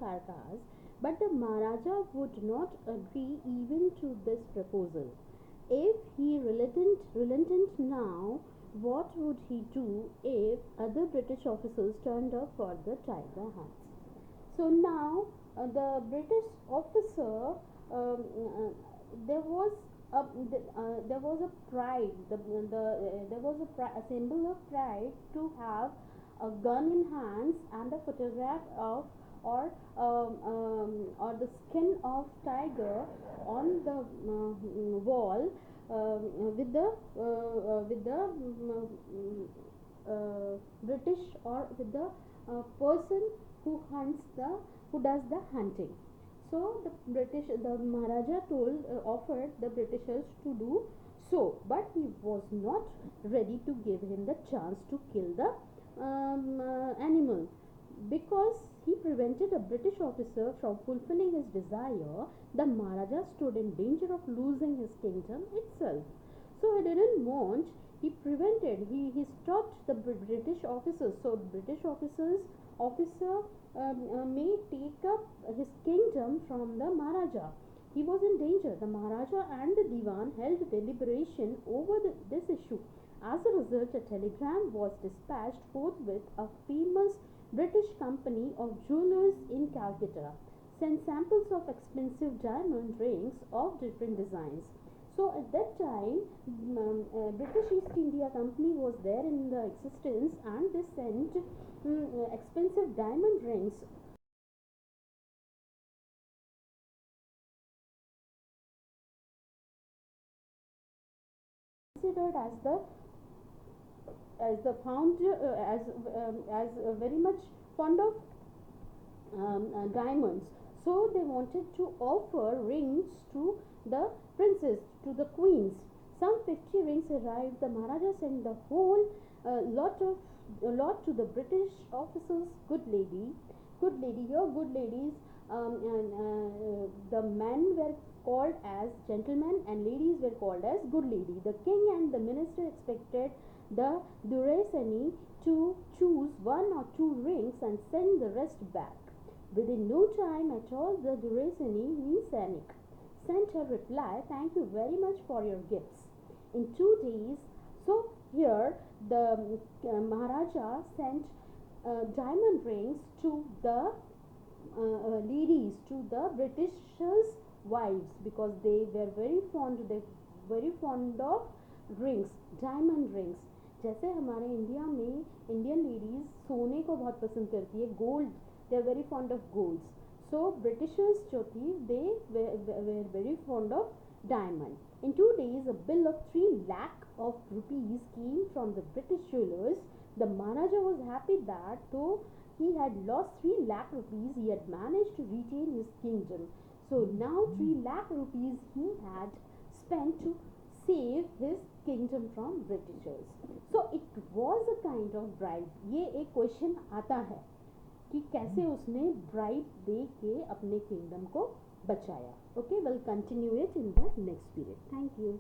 karkas, but the Maharaja would not agree even to this proposal. If he relented now, what would he do if other British officers turned up for the tiger hunts? So now the British officer, there was there was a pride. There was a symbol of pride to have a gun in hands and a photograph of or the skin of tiger on the wall with the British, or with the person who does the hunting. So the Maharaja offered the Britishers to do so, but he was not ready to give him the chance to kill the animal, because he prevented a British officer from fulfilling his desire. The Maharaja stood in danger of losing his kingdom itself. So he didn't want, he stopped the British officers. So British officer may take up his kingdom from the Maharaja. He was in danger. The Maharaja and the Diwan held deliberation over this issue. As a result, a telegram was dispatched forthwith. A famous British company of jewelers in Calcutta sent samples of expensive diamond rings of different designs. So at that time, British East India Company was there in the existence, and they sent expensive diamond rings considered as the founder as very much fond of diamonds. So they wanted to offer rings to the princess, to the queens. Some 50 rings arrived. The Maharaja sent the whole lot to the British officers. Good lady, your good ladies. And the men were called as gentlemen and ladies were called as good lady. The king and the minister expected the Duresani to choose one or two rings and send the rest back. Within no time at all, the Duresani sent a reply, "Thank you very much for your gifts." In 2 days, so here the Maharaja sent diamond rings to the ladies, to the Britishers' wives, because they were very fond of rings, diamond rings. जैसे हमारे India में Indian ladies सोने को बहुत पसंद करती है, gold, they are very fond of golds. So Britishers जो थी, दे were very fond of diamond. In 2 days, a bill of 3 lakh of rupees came from the British jewelers. The Maharaja was happy that though he had lost 3 lakh rupees, he had managed to retain his kingdom. So now 3 lakh rupees he had spent to save his kingdom from Britishers. So it was a kind of bribe. ये एक question आता है कि कैसे उसने bribe दे के अपने kingdom को बचाया. Okay, we'll continue it in the next period. Thank you.